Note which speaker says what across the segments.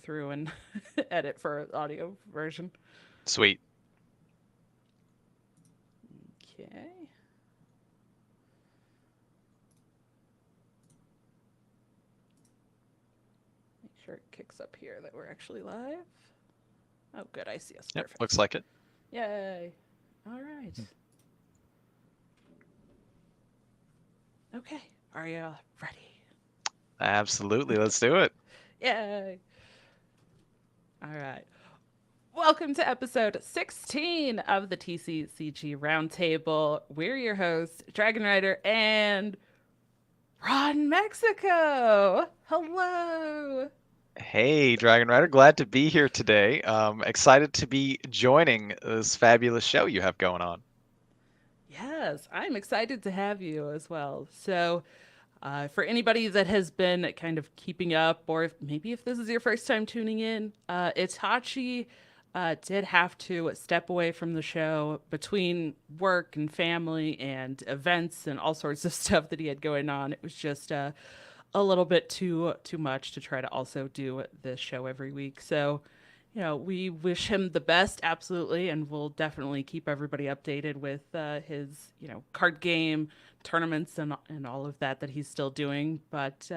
Speaker 1: through and edit for audio version.
Speaker 2: Sweet.
Speaker 1: Okay. Make sure it kicks up here that we're actually live. Oh, good. I see us.
Speaker 2: Yep,
Speaker 1: Perfect.
Speaker 2: looks like it.
Speaker 1: Yay. All right. Okay. Are you ready?
Speaker 2: Absolutely. Let's do it.
Speaker 1: Yay. All right. Welcome to episode 16 of the TCCG Roundtable. We're your hosts, dragonrider and RonMexico. Hello.
Speaker 2: Hey, Dragon Rider. Glad to be here today. Excited to be joining this fabulous show you have going on.
Speaker 1: Yes, I'm excited to have you as well. For anybody that has been kind of keeping up, or maybe if this is your first time tuning in, Itachi did have to step away from the show between work and family and events and all sorts of stuff that he had going on. It was just a little bit too much to try to also do this show every week. So, we wish him the best, absolutely, and we'll definitely keep everybody updated with his, card game tournaments and all of that he's still doing. But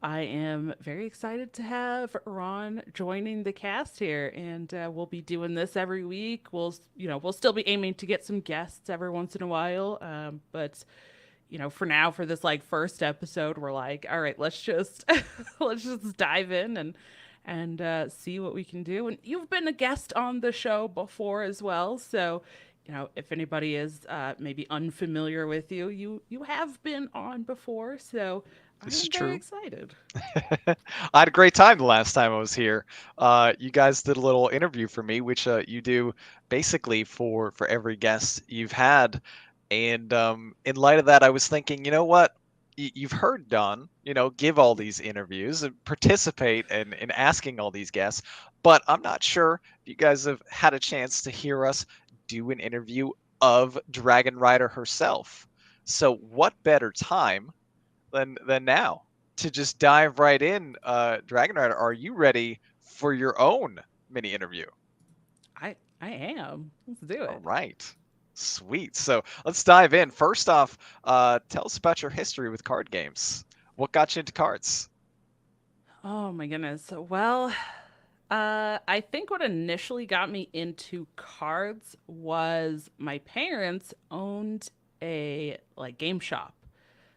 Speaker 1: I am very excited to have Ron joining the cast here, and we'll be doing this every week. We'll still be aiming to get some guests every once in a while, but for now, for this like first episode, we're like, all right, let's just let's just dive in and see what we can do. And you've been a guest on the show before as well, so if anybody is maybe unfamiliar with you, you have been on before. So I
Speaker 2: This is
Speaker 1: am very
Speaker 2: true.
Speaker 1: excited.
Speaker 2: I had a great time the last time I was here. You guys did a little interview for me, which you do basically for every guest you've had. And in light of that, I was thinking, you know what? You've heard Don, give all these interviews and participate in asking all these guests, but I'm not sure if you guys have had a chance to hear us do an interview of Dragon Rider herself. So, what better time than now to just dive right in? Dragon Rider, are you ready for your own mini interview?
Speaker 1: I am. Let's do
Speaker 2: All
Speaker 1: it.
Speaker 2: right. Sweet. So let's dive in. First off, tell us about your history with card games. What got you into cards?
Speaker 1: Oh my goodness. Well, I think what initially got me into cards was my parents owned a like game shop.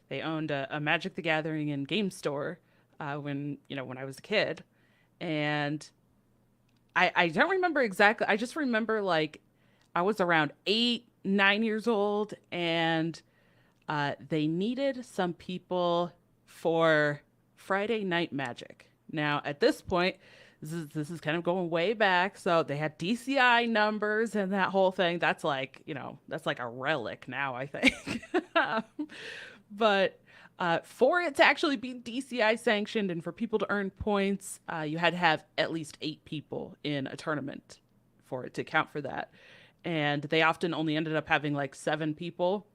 Speaker 1: They owned a Magic the Gathering and game store when I was a kid, and I don't remember exactly. I just remember like I was around 8, 9 years old, and they needed some people for Friday Night Magic. Now, at this point, this is kind of going way back. So they had DCI numbers and that whole thing. That's like that's like a relic now, I think. But for it to actually be DCI sanctioned and for people to earn points, you had to have at least 8 people in a tournament for it to count for that. And they often only ended up having like 7 people.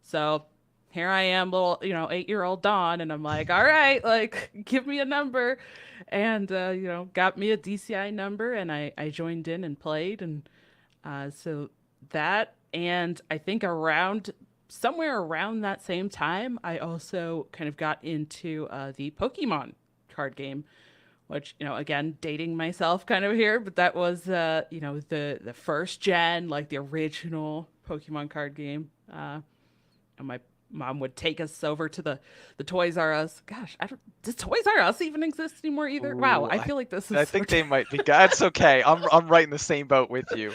Speaker 1: So here I am, little 8-year-old Dawn, and I'm like, all right, like give me a number, and got me a DCI number, and I joined in and played, and so that, and I think around somewhere around that same time, I also kind of got into the Pokemon card game, which again dating myself kind of here, but that was the first gen, like the original Pokemon card game. And my mom would take us over to the Toys R Us. Gosh, does Toys R Us even exist anymore either? Wow,
Speaker 2: Ooh,
Speaker 1: I feel like this
Speaker 2: I
Speaker 1: is
Speaker 2: think they might be. That's okay. I'm right in the same boat with you.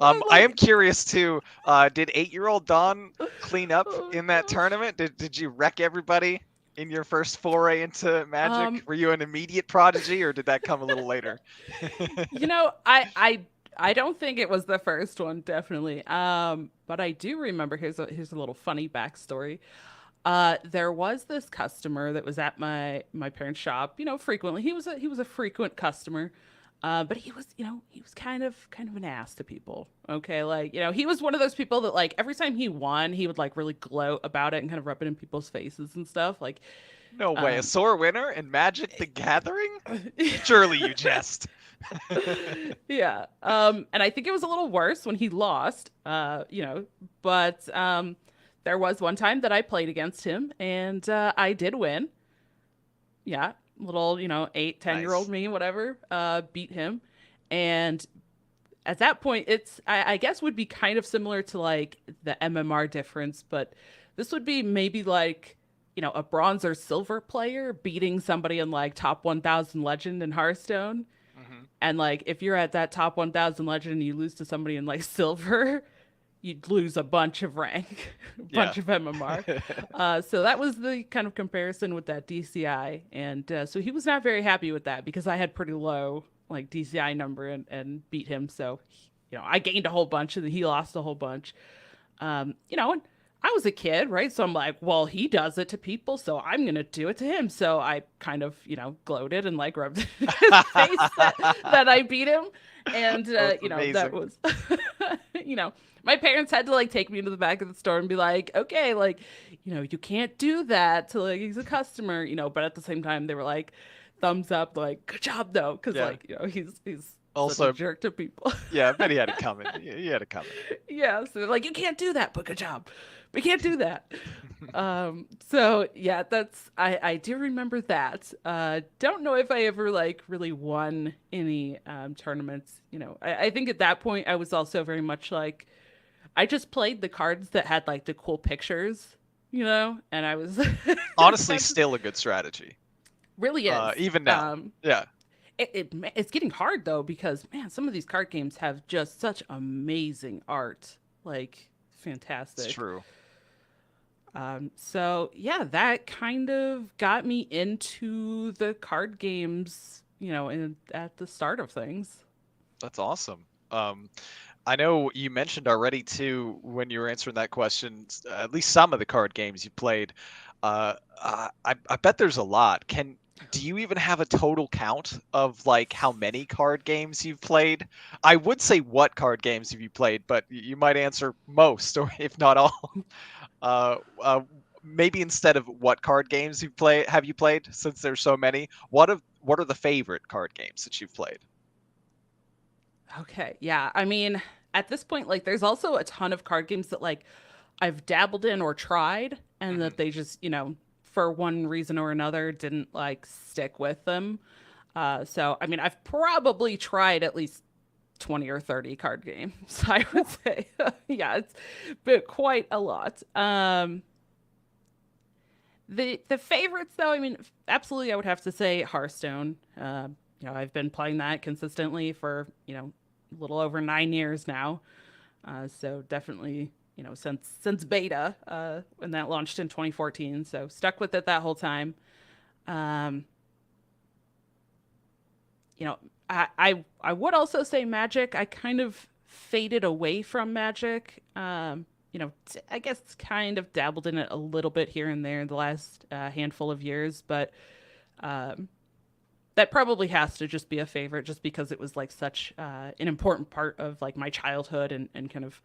Speaker 1: I'm
Speaker 2: I am
Speaker 1: like,
Speaker 2: curious too. Did 8-year-old Don clean up
Speaker 1: oh
Speaker 2: in that
Speaker 1: gosh.
Speaker 2: tournament? Did you wreck everybody in your first foray into Magic?
Speaker 1: Um,
Speaker 2: Were you an immediate prodigy, or did that come a little later?
Speaker 1: I don't think it was the first one, definitely. But I do remember. Here's a little funny backstory. There was this customer that was at my parents' shop, frequently. He was a frequent customer. But he was kind of an ass to people. Okay, like he was one of those people that like every time he won, he would like really gloat about it and kind of rub it in people's faces and stuff. Like
Speaker 2: No way. A
Speaker 1: Um,
Speaker 2: sore winner in Magic the Gathering? Surely you jest.
Speaker 1: yeah. And I think it was a little worse when he lost, but there was one time that I played against him and I did win. Yeah. Little, 8, 10 year old
Speaker 2: Nice.
Speaker 1: me, whatever, beat him. And at that point, I guess, would be kind of similar to like the MMR difference, but this would be maybe like, a bronze or silver player beating somebody in like top 1000 legend in Hearthstone.
Speaker 2: Hmm.
Speaker 1: And like if you're at that top 1000 legend and you lose to somebody in like silver, you'd lose a bunch of rank, a
Speaker 2: Yeah.
Speaker 1: bunch of MMR. So that was the kind of comparison with that DCI. And so he was not very happy with that because I had pretty low like DCI number and beat him. So, I gained a whole bunch and he lost a whole bunch. And I was a kid, right? So I'm like, well, he does it to people, so I'm gonna do it to him. So I kind of, gloated and like rubbed his face that I beat him, and
Speaker 2: That's
Speaker 1: that
Speaker 2: amazing.
Speaker 1: was, you know, my parents had to like take me to the back of the store and be like, okay, like, you can't do that to like he's a customer, but at the same time they were like, thumbs up, like, good job though, because
Speaker 2: Yeah.
Speaker 1: like he's such a
Speaker 2: Also,
Speaker 1: jerk to people.
Speaker 2: yeah, I bet he had it coming. He had it coming.
Speaker 1: Yeah, so they're like, you can't do that, but good job. We can't do that. So yeah, I do remember that. Don't know if I ever like really won any tournaments. I think at that point I was also very much like I just played the cards that had like the cool pictures, and I was
Speaker 2: Honestly,
Speaker 1: that's
Speaker 2: still a good strategy.
Speaker 1: really is.
Speaker 2: Even now. Yeah,
Speaker 1: It's getting hard though because man, some of these card games have just such amazing art, like
Speaker 2: it's
Speaker 1: fantastic.
Speaker 2: true.
Speaker 1: So yeah, that kind of got me into the card games, at the start of things.
Speaker 2: That's awesome. I know you mentioned already too when you were answering that question, at least some of the card games you played. I bet there's a lot. Do you even have a total count of like how many card games you've played? I would say what card games have you played, but you might answer most, or if not all. Uh, uh, Maybe instead of what card games have you played, since there's so many. What are the favorite card games that you've played?
Speaker 1: Okay, yeah. I mean, at this point, like, there's also a ton of card games that like I've dabbled in or tried, and
Speaker 2: Hmm.
Speaker 1: that they just, for one reason or another, didn't like stick with them. So I mean, I've probably tried at least 20 or 30 card games, I would say. Yeah, it's been quite a lot. The favorites though, I mean, absolutely I would have to say Hearthstone. I've been playing that consistently for, a little over 9 years now. So definitely, since beta, when that launched in 2014. So stuck with it that whole time. Um, you know, I would also say Magic. I kind of faded away from Magic. I guess kind of dabbled in it a little bit here and there in the last handful of years, but um, that probably has to just be a favorite, just because it was like such an important part of like my childhood and kind of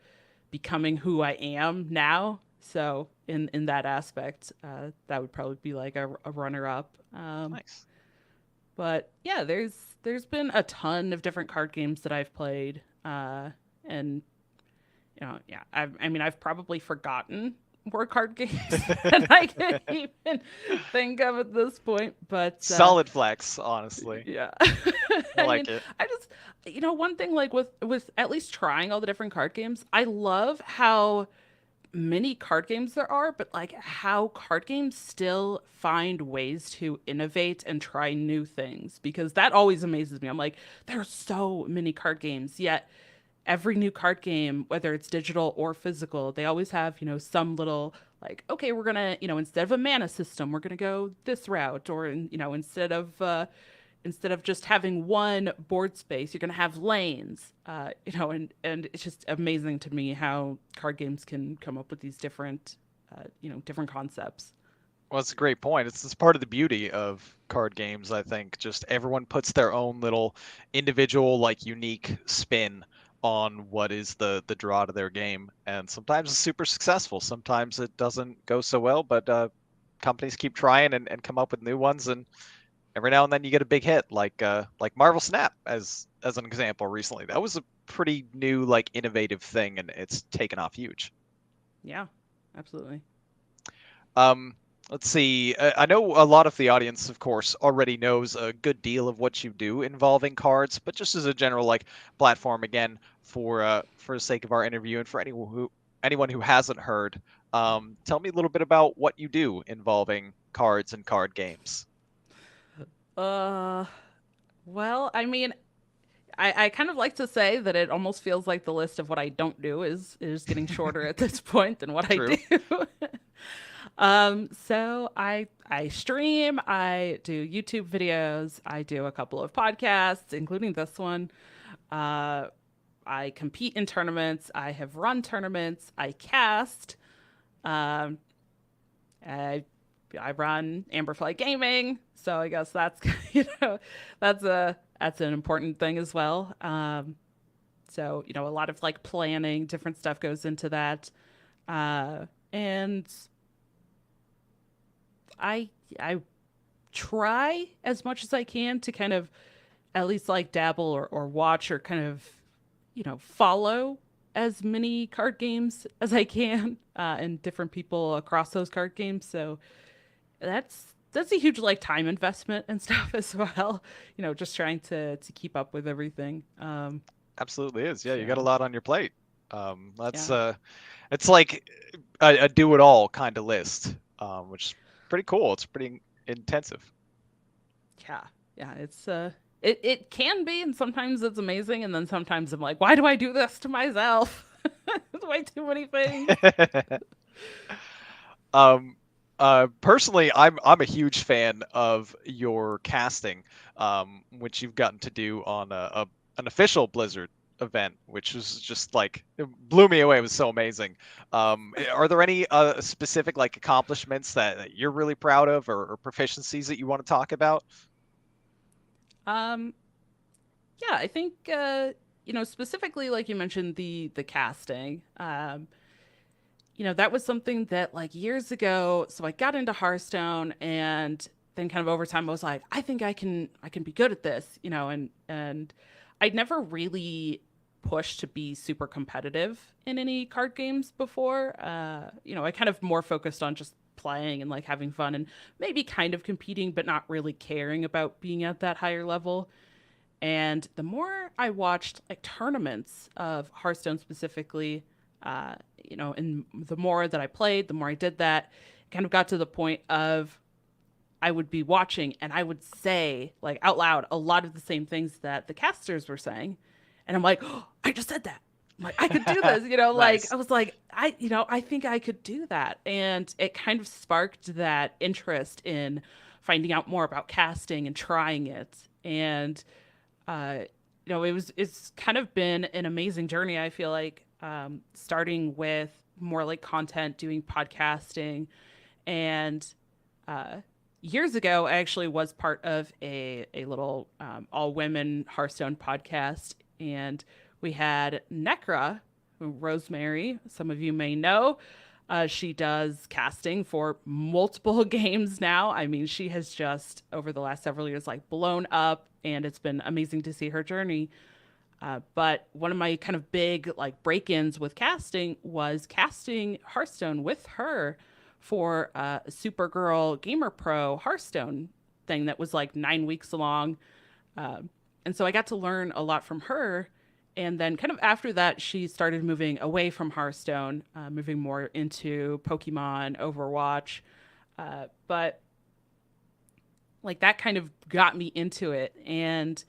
Speaker 1: becoming who I am now. So in that aspect, that would probably be like a runner up.
Speaker 2: Nice.
Speaker 1: But yeah, there's been a ton of different card games that I've played, and yeah, I mean, I've probably forgotten more card games than I can even think of at this point. But
Speaker 2: Solid flex, honestly.
Speaker 1: yeah,
Speaker 2: I
Speaker 1: I
Speaker 2: like
Speaker 1: mean,
Speaker 2: it.
Speaker 1: I just one thing like with at least trying all the different card games, I love how many card games there are, but like how card games still find ways to innovate and try new things because that always amazes me. I'm like, there are so many card games, yet every new card game, whether it's digital or physical, they always have, some little like, okay, we're gonna, instead of a mana system, we're gonna go this route, or instead of just having one board space, you're going to have lanes. And it's just amazing to me how card games can come up with these different concepts.
Speaker 2: Well, it's a great point. It's part of the beauty of card games, I think. Just everyone puts their own little individual, like unique spin on what is the draw to their game. And sometimes it's super successful. Sometimes it doesn't go so well, but companies keep trying and come up with new ones, and every now and then you get a big hit, like Marvel Snap as an example recently. That was a pretty new, like, innovative thing, and it's taken off huge.
Speaker 1: Yeah, absolutely.
Speaker 2: Um, let's see. I know a lot of the audience, of course, already knows a good deal of what you do involving cards, but just as a general, like, platform again for the sake of our interview and for anyone who hasn't heard, tell me a little bit about what you do involving cards and card games.
Speaker 1: Uh, well, I mean, I kind of like to say that it almost feels like the list of what I don't do is getting shorter at this point than what I do.
Speaker 2: True.
Speaker 1: So I stream, I do YouTube videos, I do a couple of podcasts, including this one. Uh, I compete in tournaments, I have run tournaments, I cast, um, I I run Amberfly Gaming, so I guess that's that's an important thing as well. So a lot of like planning, different stuff goes into that, and I try as much as I can to kind of at least like dabble or watch or kind of follow as many card games as I can and different people across those card games. So that's a huge like time investment and stuff as well. Just trying to keep up with everything.
Speaker 2: Absolutely is. Yeah, you got a
Speaker 1: So
Speaker 2: lot on your plate.
Speaker 1: yeah,
Speaker 2: That's it's like a do-it-all kind of list, which is pretty cool. It's pretty intensive.
Speaker 1: yeah, yeah. It can be, and sometimes it's amazing, and then sometimes I'm like, why do I do this to myself? It's way too many things.
Speaker 2: Um, personally, I'm a huge fan of your casting, which you've gotten to do on an official Blizzard event, which was just like it blew me away. It was so amazing. Are there any specific like accomplishments that you're really proud of, or proficiencies that you want to talk about?
Speaker 1: Um, yeah, I think specifically like you mentioned the casting. That was something that like years ago, so I got into Hearthstone and then kind of over time I was like, I think I can be good at this, and I'd never really pushed to be super competitive in any card games before. I kind of more focused on just playing and like having fun and maybe kind of competing, but not really caring about being at that higher level. And the more I watched like tournaments of Hearthstone specifically, and the more that I played, the more I did that, it kind of got to the point of I would be watching and I would say like out loud a lot of the same things that the casters were saying. And I'm like, oh, I just said that. I'm like, I could do this, like I
Speaker 2: Nice.
Speaker 1: was like, I think I could do that. And it kind of sparked that interest in finding out more about casting and trying it. And uh, it's kind of been an amazing journey. I feel like starting with more like content, doing podcasting, and uh, years ago, I actually was part of a little all women Hearthstone podcast, and we had Necra, Rosemary. Some of you may know. She does casting for multiple games now. I mean, she has just over the last several years like blown up, and it's been amazing to see her journey. But one of my kind of big like break-ins with casting was casting Hearthstone with her for a Supergirl Gamer Pro Hearthstone thing that was like 9 weeks long. And so I got to learn a lot from her. And then, kind of after that, she started moving away from Hearthstone, moving more into Pokemon, Overwatch. But like that kind of got me into it. And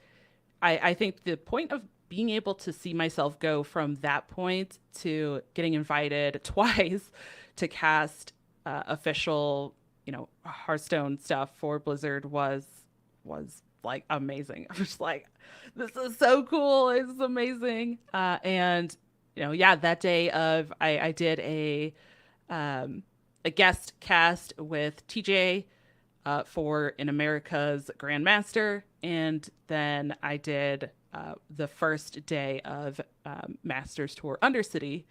Speaker 1: I think the point of being able to see myself go from that point to getting invited twice to cast official, Hearthstone stuff for Blizzard was like amazing. I was like, this is so cool. It's amazing. And yeah, that day of I did a guest cast with TJ for in America's Grandmaster, and then I did the first day of Masters Tour Undercity,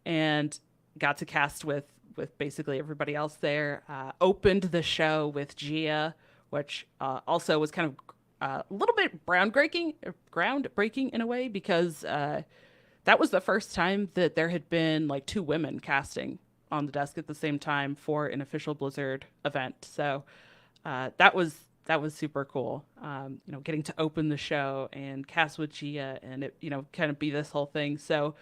Speaker 1: and got to cast with with basically everybody else there. Opened the show with Gia, which also was kind of a little bit groundbreaking in a way because that was the first time that there had been like two women casting on the desk at the same time for an official Blizzard event. So that was super cool. Getting to open the show and cast with Gia and it, kind of be this whole thing. So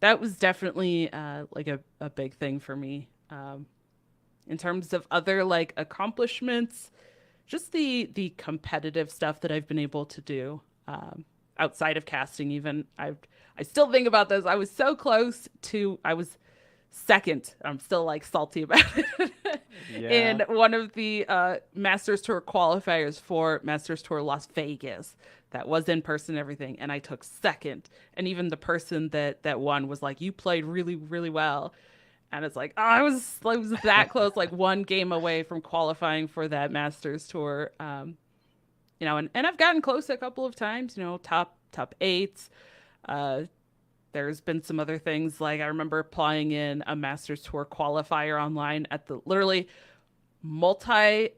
Speaker 1: that was definitely like a big thing for me. In terms of other like accomplishments, just the competitive stuff that I've been able to do outside of casting. Even I still think about this. I was so close to. I was second. I'm still like salty about it.
Speaker 2: Yeah.
Speaker 1: In one of the Masters Tour qualifiers for Masters Tour Las Vegas, that was in person and everything, and I took second. And even the person that won was like, "You played really really well." And it's like, oh, I was that close, like one game away from qualifying for that Masters Tour. And I've gotten close a couple of times, top eights. Uh, there's been some other things like I remember applying in a Masters Tour qualifier online at the literally multi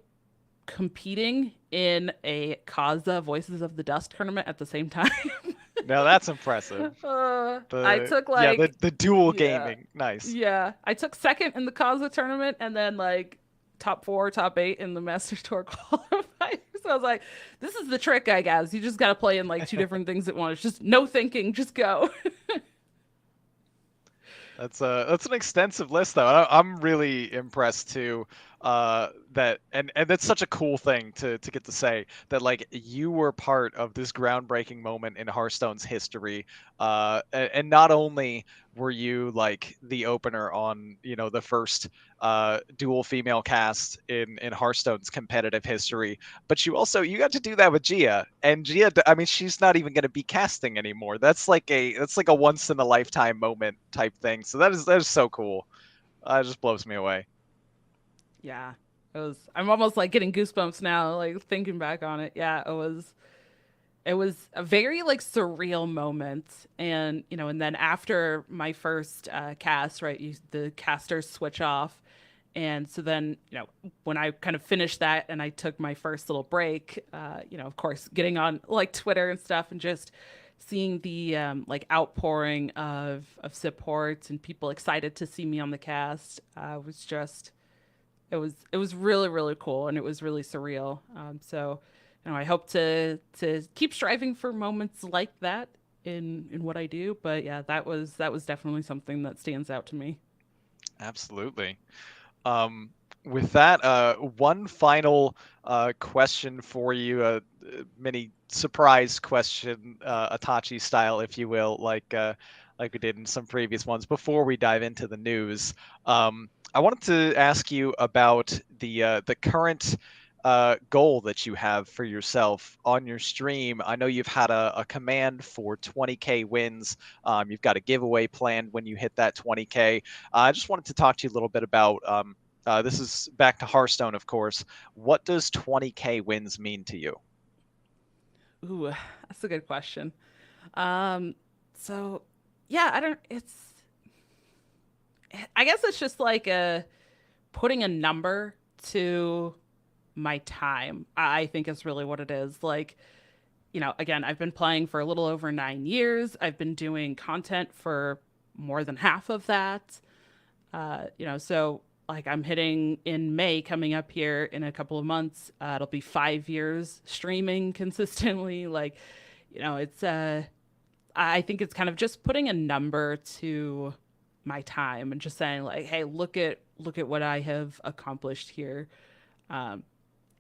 Speaker 1: competing in a Kaza Voices of the Dust tournament at the same time.
Speaker 2: No, that's impressive.
Speaker 1: I
Speaker 2: The
Speaker 1: took
Speaker 2: yeah,
Speaker 1: like,
Speaker 2: the dual
Speaker 1: yeah,
Speaker 2: gaming. Nice.
Speaker 1: yeah. I took second in the Kaza tournament and then like top four, top eight in the Masters Tour qualifier. So I was like, this is the trick, I guess. You just got to play in like two different things at once. Just no thinking, just go.
Speaker 2: That's an extensive list though. I'm really impressed too. That and that's such a cool thing to get to say that like you were part of this groundbreaking moment in Hearthstone's history. And not only were you like the opener on the first dual female cast in Hearthstone's competitive history, but you got to do that with Gia. And Gia, I mean, she's not even going to be casting anymore. That's like a once in a lifetime moment type thing. So that is so cool. It just blows me away.
Speaker 1: Yeah. I'm almost like getting goosebumps now, like thinking back on it. Yeah, it was a very like surreal moment. And then after my first cast, right, the casters switch off. And so then, when I kind of finished that and I took my first little break, of course, getting on like Twitter and stuff and just seeing the like outpouring of support and people excited to see me on the cast was just it was really really cool and it was really surreal. So I hope to keep striving for moments like that in what I do. But yeah, that was definitely something that stands out to me.
Speaker 2: Absolutely. Um, with that, one final question for you, a mini surprise question, Itachi style, if you will, like we did in some previous ones. Before we dive into the news, I wanted to ask you about the current goal that you have for yourself on your stream. I know you've had a command for 20K wins. You've got a giveaway planned when you hit that 20K. I just wanted to talk to you a little bit about this is back to Hearthstone, of course. What does 20K wins mean to you?
Speaker 1: Ooh, that's a good question. Um, so yeah, I don't. I guess it's just like putting a number to my time. I think is really what it is. Like, again, I've been playing for a little over 9 years. I've been doing content for more than half of that. So like I'm hitting in May coming up here in a couple of months. It'll be 5 years streaming consistently. Like, it's I think it's kind of just putting a number to my time and just saying like, hey, look at what I have accomplished here. Um,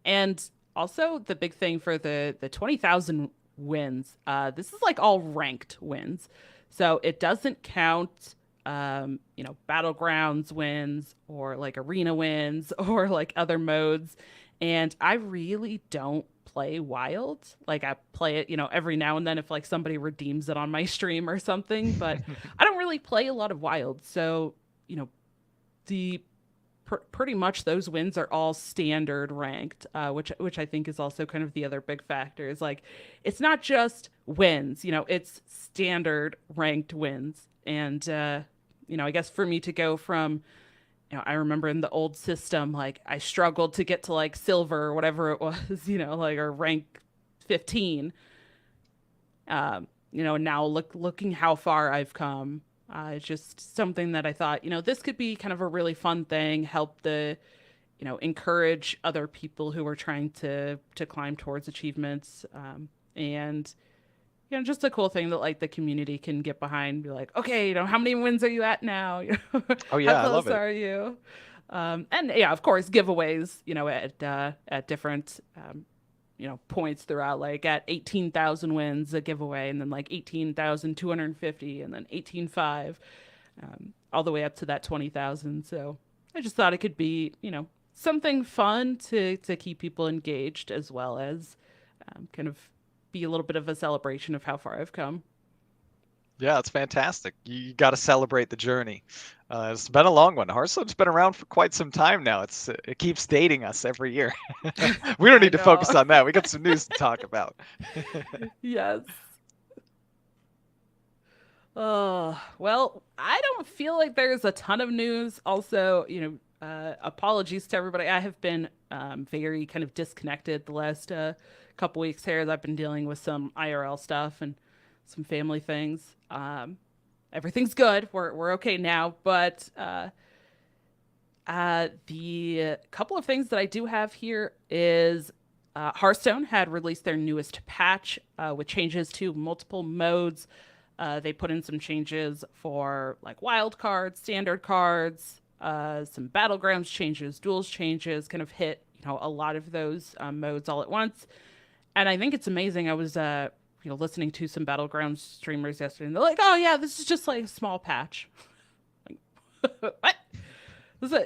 Speaker 1: and also the big thing for the 20,000 wins. This is like all ranked wins, so it doesn't count. Battlegrounds wins or like arena wins or like other modes. And I really don't play wild. Like I play it, every now and then if like somebody redeems it on my stream or something, but I don't really play a lot of wild. So, you know, the pretty much those wins are all standard ranked, which I think is also kind of the other big factor. Is like it's not just wins, it's standard ranked wins, and I guess for me to go from I remember in the old system, like I struggled to get to like silver or whatever it was, like or rank 15. Now looking how far I've come. It's just something that I thought, this could be kind of a really fun thing, help encourage other people who are trying to climb towards achievements. And just a cool thing that like the community can get behind, be like, okay, how many wins are you at now?
Speaker 2: Oh
Speaker 1: How
Speaker 2: yeah, I love
Speaker 1: close
Speaker 2: it.
Speaker 1: are you? And yeah, of course, giveaways, at different points throughout, like at 18,000 wins, a giveaway, and then like 18,250, and then 18.5, all the way up to that 20,000. So I just thought it could be, something fun to keep people engaged as well as kind of be a little bit of a celebration of how far I've come.
Speaker 2: Yeah, it's fantastic. You got to celebrate the journey. It's been a long one. Hearthstone's been around for quite some time now. It keeps dating us every year. We don't
Speaker 1: I
Speaker 2: need to focus
Speaker 1: know.
Speaker 2: on that. We got some news to talk about.
Speaker 1: Yes. Well, I don't feel like there's a ton of news. Also, apologies to everybody. I have been very kind of disconnected the last couple weeks here as I've been dealing with some IRL stuff and some family things. Everything's good. We're okay now, but the couple of things that I do have here is Hearthstone had released their newest patch with changes to multiple modes. They put in some changes for like wild cards, standard cards, some battlegrounds changes, duels changes, kind of hit a lot of those modes all at once. And I think it's amazing. I was listening to some battlegrounds streamers yesterday, and they're like, "Oh yeah, this is just like a small patch." Like, what?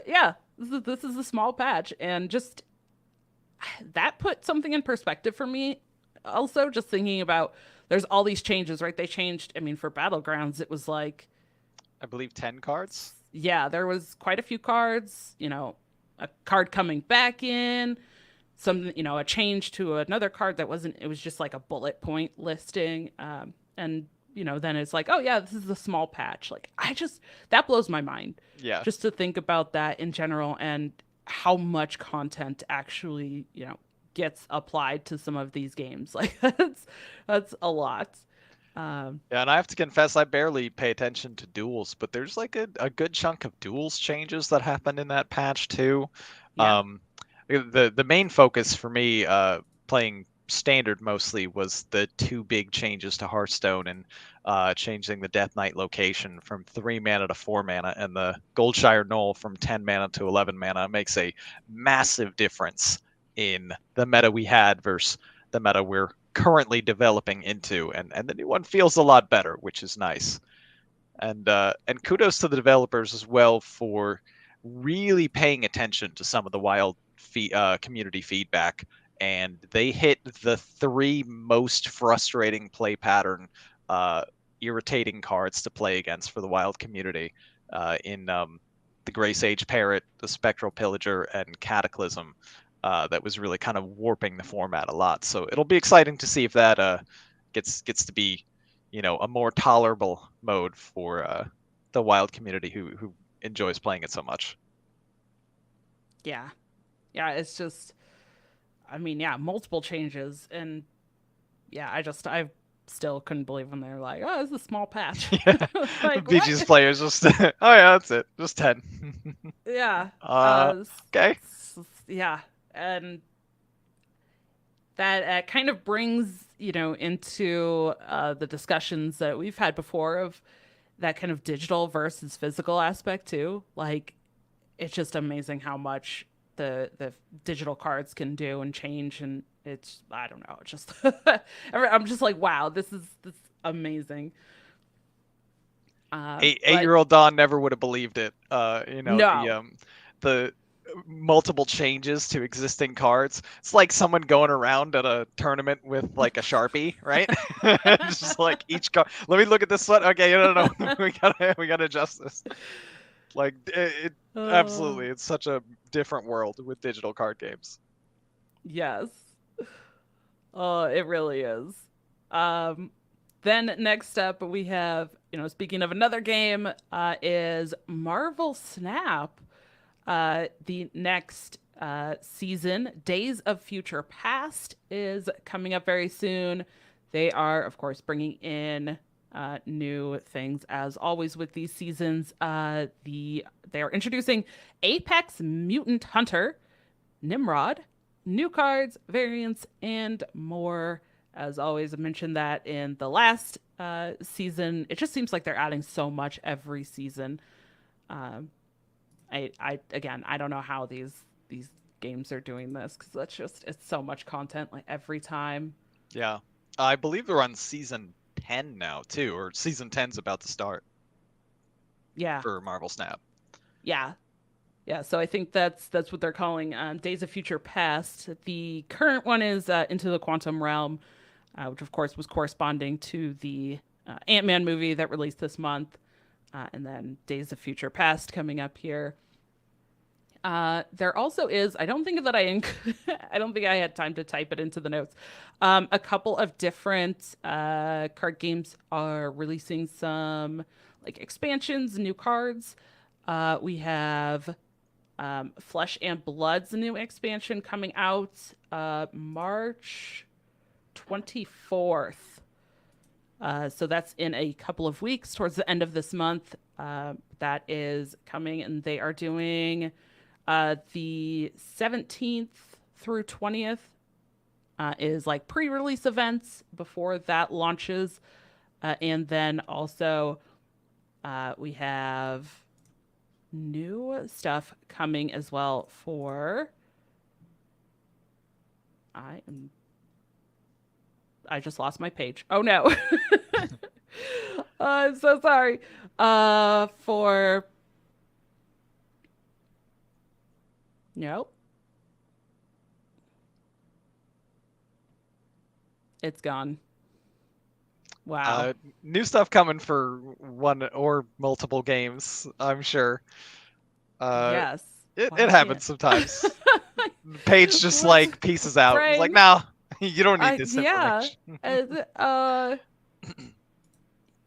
Speaker 1: Yeah, this is a small patch, and just that put something in perspective for me. Also, just thinking about there's all these changes, right? They changed. I mean, for battlegrounds, it was like,
Speaker 2: I believe 10 cards.
Speaker 1: yeah, there was quite a few cards. A card coming back in, a change to another card that wasn't. It was just like a bullet point listing, and then it's like, oh yeah, this is a small patch. Like that blows my mind,
Speaker 2: Yeah.
Speaker 1: just to think about that in general and how much content actually gets applied to some of these games. Like that's a lot. Um,
Speaker 2: Yeah, and I have to confess, I barely pay attention to duels, but there's like a good chunk of duels changes that happened in that patch too.
Speaker 1: yeah,
Speaker 2: Um, the main focus for me, playing standard mostly, was the two big changes to Hearthstone and changing the Death Knight location from 3 mana to 4 mana, and the Goldshire Knoll from 10 mana to 11 mana. It makes a massive difference in the meta we had versus the meta we're currently developing into, and the new one feels a lot better, which is nice. And kudos to the developers as well for really paying attention to some of the community feedback, and they hit the three most frustrating play pattern, uh, irritating cards to play against for the wild community, in the Gray Sage Parrot, the Spectral Pillager, and Cataclysm. That was really kind of warping the format a lot. So it'll be exciting to see if that gets to be, a more tolerable mode for the wild community who enjoys playing it so much.
Speaker 1: yeah, yeah. It's just, I mean, yeah, multiple changes, and yeah, I still couldn't believe when they're like, oh, it's a small patch.
Speaker 2: Yeah,
Speaker 1: Like
Speaker 2: BG's
Speaker 1: what?
Speaker 2: players just, oh yeah, that's it, just 10.
Speaker 1: Yeah.
Speaker 2: uh, okay.
Speaker 1: Yeah. And that kind of brings, into the discussions that we've had before of that kind of digital versus physical aspect too. Like, it's just amazing how much the digital cards can do and change, and it's I don't know, it's just I'm just like, wow, this amazing. But
Speaker 2: Eight-year-old Don never would have believed it.
Speaker 1: no.
Speaker 2: The multiple changes to existing cards. It's like someone going around at a tournament with like a Sharpie, right? Just like each card. Let me look at this one. Okay, no. We gotta adjust this. Like it
Speaker 1: Oh,
Speaker 2: absolutely. It's such a different world with digital card games.
Speaker 1: yes. Oh, it really is. Um, then next up we have, speaking of another game, is Marvel Snap. The next season, Days of Future Past, is coming up very soon. They are, of course, bringing in new things as always with these seasons. They are introducing Apex Mutant Hunter, Nimrod, new cards, variants, and more. As always, I mentioned that in the last season. It just seems like they're adding so much every season. Um, again, I don't know how these games are doing this because that's just it's so much content like every time.
Speaker 2: Yeah. I believe they're on season 10 now too, or season 10's about to start
Speaker 1: Yeah,
Speaker 2: for Marvel Snap.
Speaker 1: yeah, yeah. So I think that's what they're calling Days of Future Past. The current one is Into the Quantum Realm, which of course was corresponding to the Ant-Man movie that released this month, and then Days of Future Past coming up here. There also is, I don't think that I don't think I had time to type it into the notes. A couple of different card games are releasing some like expansions, new cards. We have Flesh and Blood's new expansion coming out March 24th. So that's in a couple of weeks towards the end of this month. That is coming, and they are doing the 17th through 20th is like pre release events before that launches. And then also, we have new stuff coming as well for. I am. I just lost my page. Oh no. I'm so sorry. For. Nope. It's gone. Wow.
Speaker 2: Uh, New stuff coming for one or multiple games, I'm sure. Uh,
Speaker 1: Yes.
Speaker 2: it
Speaker 1: Why can't
Speaker 2: happens sometimes. The page just
Speaker 1: what's
Speaker 2: like pieces out. It's like,
Speaker 1: brain?
Speaker 2: no, you don't need
Speaker 1: I
Speaker 2: this
Speaker 1: yeah.
Speaker 2: information.
Speaker 1: Uh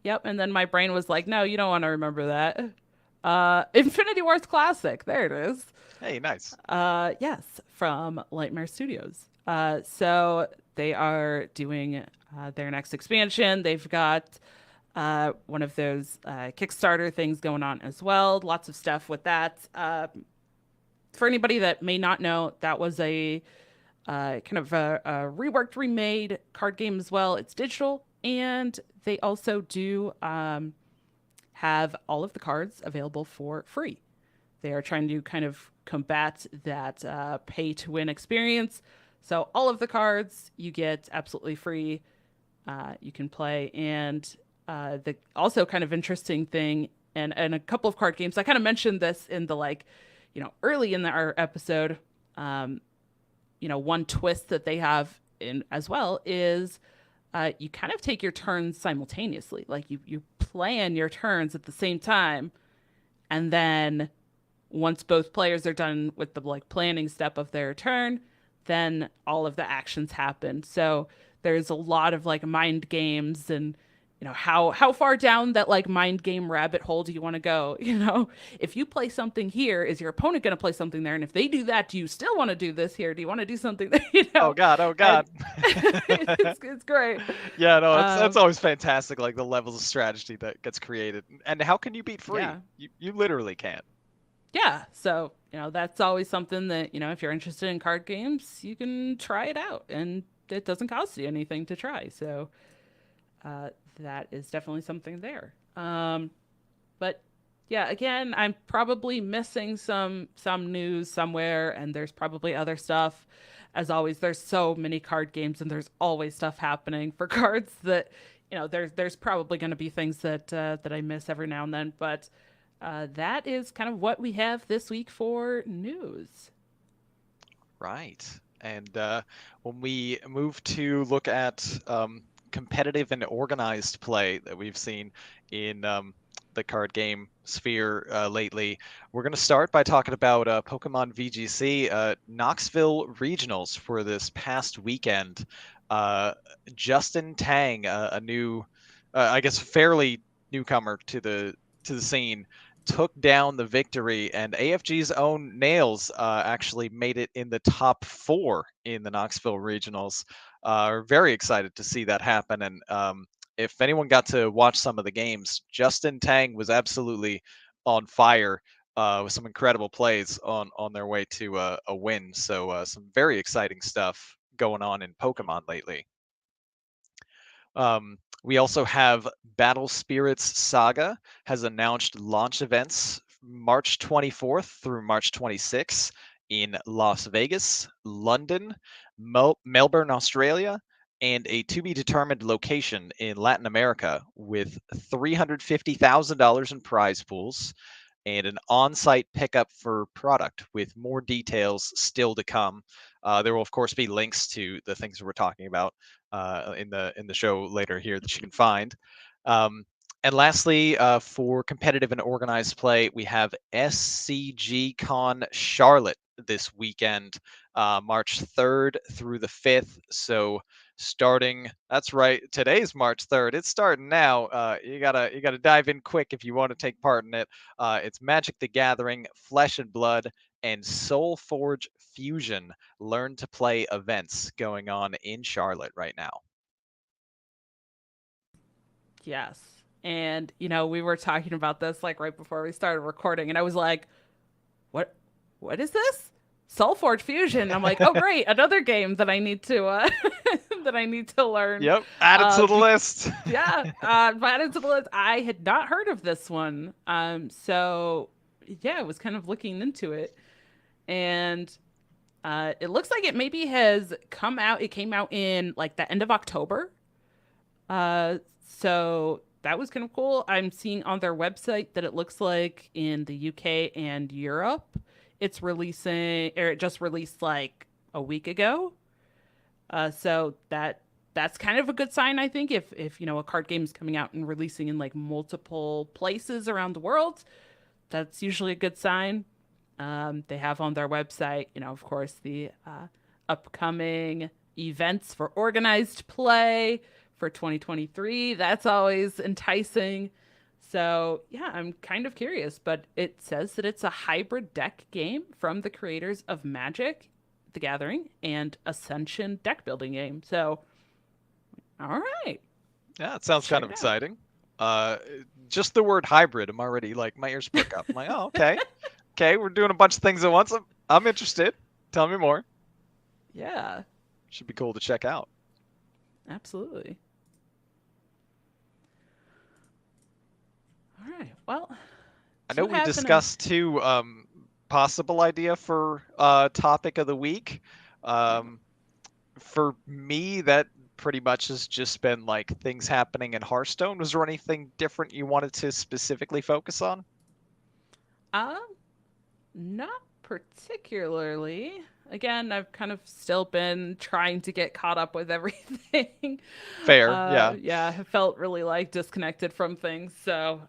Speaker 1: yep, and then my brain was like, "No, you don't want to remember that." Infinity Wars Classic. There it is.
Speaker 2: Hey, nice.
Speaker 1: Yes, from Lightmare Studios. So they are doing their next expansion. They've got one of those Kickstarter things going on as well. Lots of stuff with that. For anybody that may not know, that was a kind of a reworked, remade card game as well. It's digital, and they also do have all of the cards available for free. They are trying to kind of combat that pay to win experience. So all of the cards you get absolutely free. You can play, and the also kind of interesting thing, and a couple of card games. I kind of mentioned this in the like, early in our episode. Um, one twist that they have in as well is you kind of take your turns simultaneously. Like you plan your turns at the same time, and then once both players are done with the like planning step of their turn, then all of the actions happen. So there's a lot of like mind games and how far down that like mind game rabbit hole do you want to go? If you play something here, is your opponent going to play something there? And if they do that, do you still want to do this here? Do you want to do something there?
Speaker 2: Oh God, oh
Speaker 1: And
Speaker 2: God.
Speaker 1: it's great.
Speaker 2: Yeah, no, that's
Speaker 1: Um,
Speaker 2: always fantastic. Like the levels of strategy that gets created, and how can you beat free?
Speaker 1: yeah.
Speaker 2: You literally can't.
Speaker 1: Yeah. So, that's always something that, if you're interested in card games, you can try it out and it doesn't cost you anything to try. So, uh, that is definitely something there. But yeah, again, I'm probably missing some news somewhere, and there's probably other stuff. As always, there's so many card games, and there's always stuff happening for cards that there's probably going to be things that I miss every now and then. But that is kind of what we have this week for news.
Speaker 2: Right. And when we move to look at competitive and organized play that we've seen in the card game sphere lately, we're going to start by talking about Pokemon VGC Knoxville Regionals for this past weekend. Justin Tang, a new, I guess, fairly newcomer to the scene, took down the victory, and AFG's own Nails actually made it in the top 4 in the Knoxville regionals. We're very excited to see that happen. And if anyone got to watch some of the games, Justin Tang was absolutely on fire with some incredible plays on their way to a win. So some very exciting stuff going on in Pokemon lately. We also have Battle Spirits Saga has announced launch events March 24th through March 26th in Las Vegas, London, Melbourne, Australia, and a to be determined location in Latin America with $350,000 in prize pools and an on-site pickup for product with more details still to come. There will of course be links to the things we're talking about in the show later here that you can find. Um, and lastly, for competitive and organized play, we have SCG Con Charlotte this weekend, March 3rd through the 5th. So starting, that's right, today's March 3rd. It's starting now. You gotta dive in quick if you want to take part in it. It's Magic the Gathering, Flesh and Blood, and Soul Forge Fusion Learn to Play events going on in Charlotte right now.
Speaker 1: Yes. And, you know, we were talking about this like right before we started recording, and I was like, what what is this? Soulforge Fusion. I'm like, oh great, another game that I need to that I need to learn.
Speaker 2: Yep, add it to the
Speaker 1: Be
Speaker 2: list.
Speaker 1: yeah, added to the list. I had not heard of this one. So yeah, I was kind of looking into it, and it looks like it maybe has come out. It came out in like the end of October. So that was kind of cool. I'm seeing on their website that it looks like in the UK and Europe, it's releasing, or it just released like a week ago. So that's kind of a good sign, I think, if you know a card game is coming out and releasing in like multiple places around the world, that's usually a good sign. They have on their website, you know, of course, the upcoming events for organized play for 2023. That's always enticing. So, yeah, I'm kind of curious, but it says that it's a hybrid deck game from the creators of Magic, the Gathering, and Ascension deck building game. So, all right,
Speaker 2: Yeah, it
Speaker 1: let's
Speaker 2: sounds kind
Speaker 1: check
Speaker 2: of
Speaker 1: it out.
Speaker 2: exciting. Uh, just the word hybrid, I'm already like my ears perk up. I'm like, oh, okay, okay, we're doing a bunch of things at once. I'm interested. Tell me more.
Speaker 1: Yeah,
Speaker 2: Should be cool to check out.
Speaker 1: absolutely. All right. Well,
Speaker 2: I
Speaker 1: do
Speaker 2: know
Speaker 1: you
Speaker 2: we
Speaker 1: have an
Speaker 2: discussed too possible idea for topic of the week. Um, for me, that pretty much has just been like things happening in Hearthstone. Was there anything different you wanted to specifically focus on?
Speaker 1: um not particularly. Again, I've kind of still been trying to get caught up with everything.
Speaker 2: Fair, yeah.
Speaker 1: Yeah, I felt really like disconnected from things. So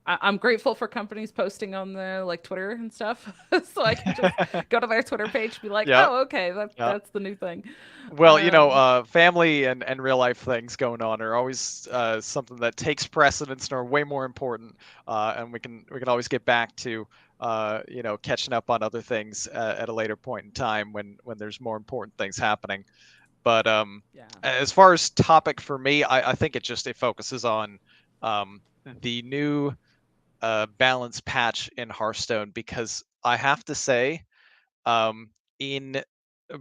Speaker 1: I'm grateful for companies posting on their like Twitter and stuff, so I can just go to their Twitter page, be like,
Speaker 2: Yep,
Speaker 1: oh, okay,
Speaker 2: yep.
Speaker 1: that's the new thing.
Speaker 2: Well,
Speaker 1: Um,
Speaker 2: family and real life things going on are always something that takes precedence and are way more important. And we can always get back to catching up on other things at a later point in time when there's more important things happening. But
Speaker 1: yeah.
Speaker 2: as far as topic for me, I think it focuses on the new balance patch in Hearthstone because I have to say in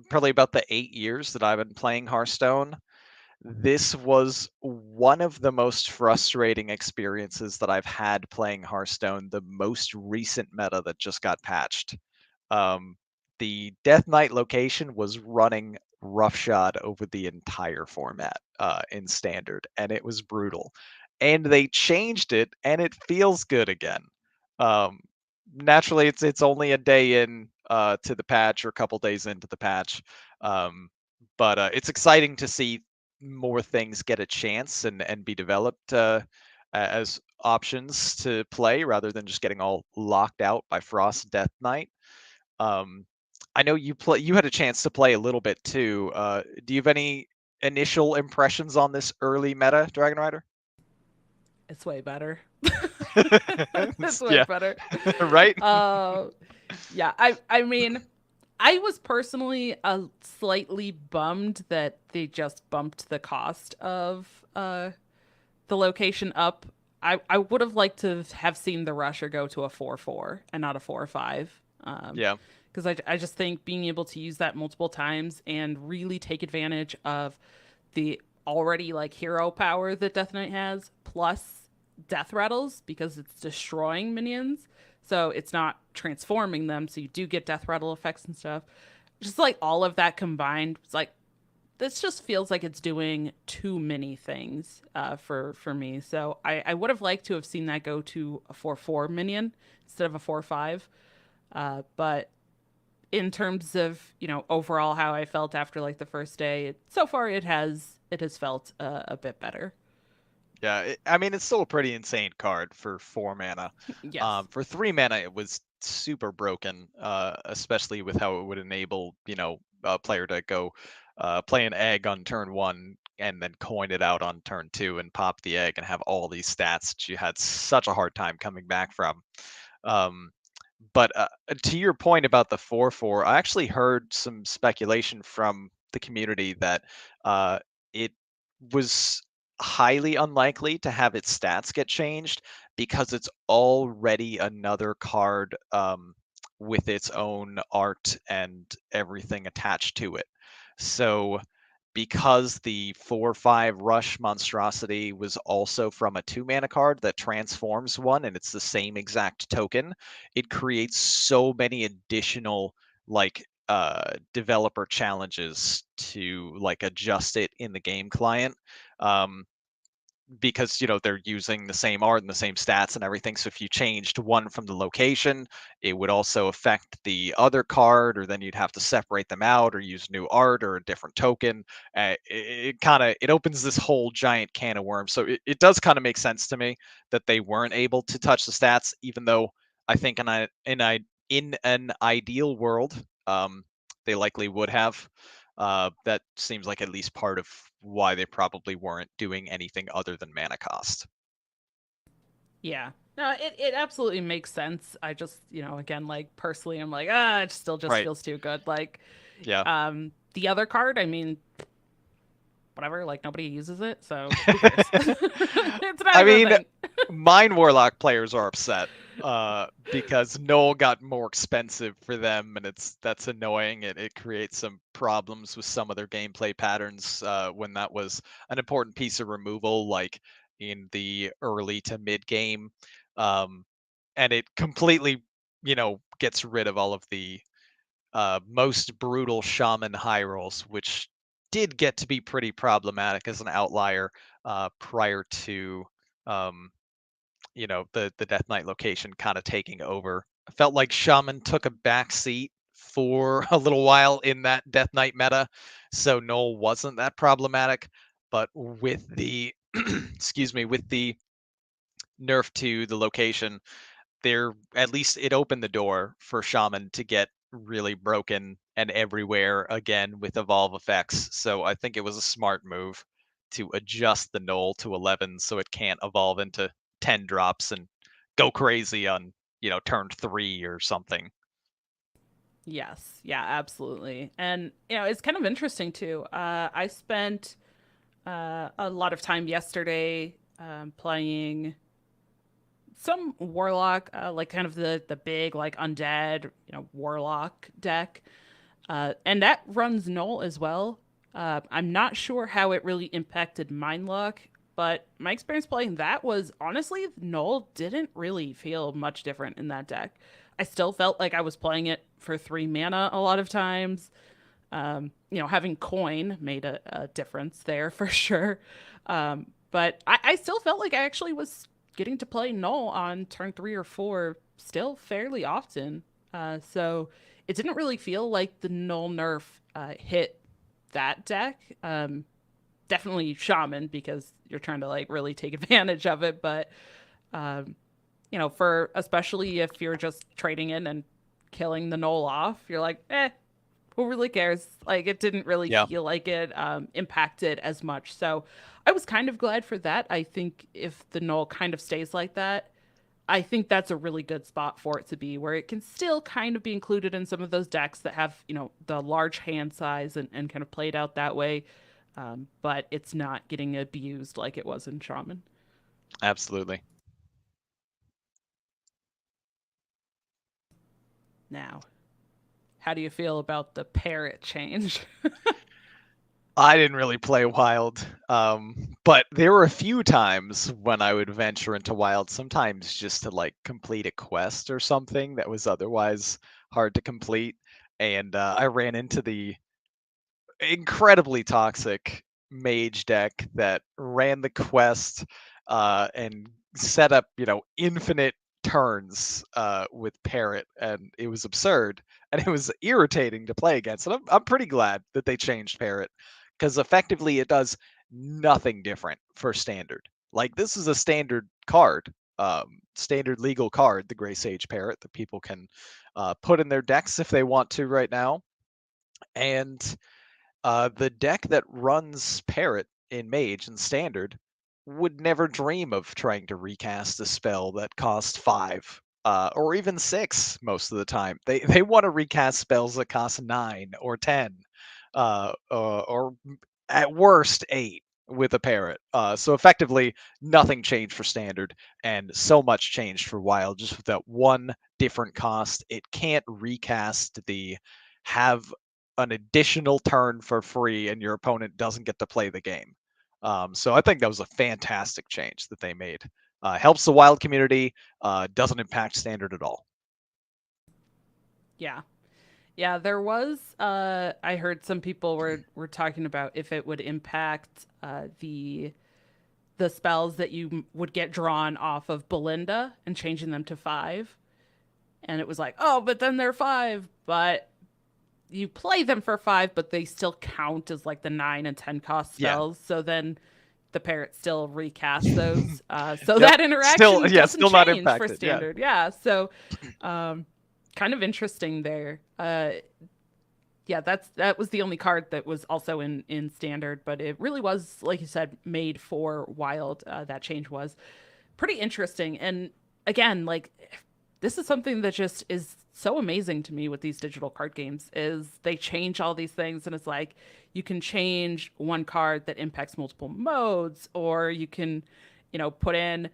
Speaker 2: probably about the 8 years that I've been playing Hearthstone, this was one of the most frustrating experiences that I've had playing Hearthstone, the most recent meta that just got patched. Um, the Death Knight location was running roughshod over the entire format in standard, and it was brutal. And they changed it, and it feels good again. Um, Naturally, it's only a day in to the patch or a couple days into the patch, but it's exciting to see more things get a chance and be developed as options to play rather than just getting all locked out by Frost Death Knight. Um, I know you had a chance to play a little bit too. Do you have any initial impressions on this early meta, Dragon Rider?
Speaker 1: It's way better. It's way
Speaker 2: Yeah,
Speaker 1: better.
Speaker 2: right?
Speaker 1: Uh, yeah, I mean, I was personally slightly bummed that they just bumped the cost of the location up. I would have liked to have seen the rusher go to a 4-4 and not a 4-5.
Speaker 2: Yeah.
Speaker 1: Because I just think being able to use that multiple times and really take advantage of the already like hero power that Death Knight has, plus death rattles because it's destroying minions. So it's not transforming them. So you do get death rattle effects and stuff. Just like all of that combined, it's like this just feels like it's doing too many things for me. So I would have liked to have seen that go to a 4-4 minion instead of a 4-5. But in terms of overall how I felt after like the first day, so far it has felt a bit better.
Speaker 2: Yeah, I mean it's still a pretty insane card for 4 mana.
Speaker 1: Yes.
Speaker 2: For 3 mana, it was super broken, especially with how it would enable a player to go play an egg on turn one and then coin it out on turn two and pop the egg and have all these stats that you had such a hard time coming back from. Um, but to your point about the 4-4, I actually heard some speculation from the community that it was highly unlikely to have its stats get changed because it's already another card with its own art and everything attached to it. So because the 4/5 rush monstrosity was also from a 2 mana card that transforms one and it's the same exact token, it creates so many additional like developer challenges to like adjust it in the game client. Um, because they're using the same art and the same stats and everything, so if you changed one from the location, it would also affect the other card, or then you'd have to separate them out or use new art or a different token. It opens this whole giant can of worms, so it does kind of make sense to me that they weren't able to touch the stats, even though I think in an ideal world, they likely would have. That seems like at least part of why they probably weren't doing anything other than mana cost.
Speaker 1: Yeah. No, it absolutely makes sense. I just, again, like personally, I'm like, it still just
Speaker 2: Right.
Speaker 1: feels too good. Like,
Speaker 2: Yeah.
Speaker 1: the other card, I mean, whatever, like nobody uses it, so who cares? It's not
Speaker 2: I
Speaker 1: even a
Speaker 2: mean,
Speaker 1: thing.
Speaker 2: Mind Warlock players are upset because Null got more expensive for them, and that's annoying. It creates some problems with some of their gameplay patterns when that was an important piece of removal, like in the early to mid game, um, and it completely, gets rid of all of the most brutal shaman high rolls, which did get to be pretty problematic as an outlier prior to um, the Death Knight location kind of taking over. I felt like shaman took a back seat for a little while in that Death Knight meta, so Null wasn't that problematic. But with the excuse me, with the nerf to the location, there at least it opened the door for shaman to get really broken and everywhere again with evolve effects. So I think it was a smart move to adjust the null to 11 so it can't evolve into 10 drops and go crazy on turn 3 or something.
Speaker 1: Yes, yeah, absolutely. And it's kind of interesting too. I spent a lot of time yesterday playing some warlock, like kind of the big like undead, warlock deck, and that runs null as well. I'm not sure how it really impacted Mindlock, but my experience playing that was honestly null didn't really feel much different in that deck. I still felt like I was playing it for 3 mana a lot of times. Having coin made a difference there for sure. But I still felt like I actually was getting to play null on turn 3 or 4 still fairly often. So it didn't really feel like the null nerf hit that deck. Definitely shaman because you're trying to like really take advantage of it. But um, for especially if you're just trading in and killing the null off, you're like, who really cares? Like, it didn't really
Speaker 2: Yeah.
Speaker 1: feel like it impacted as much. So I was kind of glad for that. I think if the null kind of stays like that, I think that's a really good spot for it to be, where it can still kind of be included in some of those decks that have, the large hand size and kind of played out that way. But it's not getting abused like it was in Shaman.
Speaker 2: Absolutely.
Speaker 1: Now, how do you feel about the parrot change?
Speaker 2: I didn't really play Wild, but there were a few times when I would venture into Wild, sometimes just to like complete a quest or something that was otherwise hard to complete. And I ran into the incredibly toxic mage deck that ran the quest and set up, infinite turns with Parrot, and it was absurd and it was irritating to play against. And I'm pretty glad that they changed Parrot because effectively it does nothing different for standard. Like this is a standard card, standard legal card, the Gray Sage Parrot that people can put in their decks if they want to right now. And the deck that runs Parrot in Mage and Standard would never dream of trying to recast a spell that costs 5, or even 6 most of the time. They want to recast spells that cost 9 or 10, or at worst 8 with a Parrot. So effectively, nothing changed for Standard, and so much changed for Wild, just with that one different cost. It can't recast the have an additional turn for free and your opponent doesn't get to play the game. So I think that was a fantastic change that they made. Helps the Wild community, doesn't impact Standard at all.
Speaker 1: Yeah. Yeah, there was I heard some people were talking about if it would impact the spells that you would get drawn off of Belinda and changing them to 5. And it was like, "Oh, but then they're 5." But you play them for 5, but they still count as like the 9 and 10 cost
Speaker 2: Yeah.
Speaker 1: spells. So then the parrot still recasts those. So
Speaker 2: Yep.
Speaker 1: that interaction
Speaker 2: Still, yeah,
Speaker 1: doesn't
Speaker 2: still not
Speaker 1: change for
Speaker 2: impacted. Yeah.
Speaker 1: standard. Yeah. So um, kind of interesting there. Yeah, that was the only card that was also in standard, but it really was, like you said, made for wild. That change was pretty interesting, and again, like this is something that just is so amazing to me with these digital card games is they change all these things, and it's like you can change one card that impacts multiple modes, or you can, put in,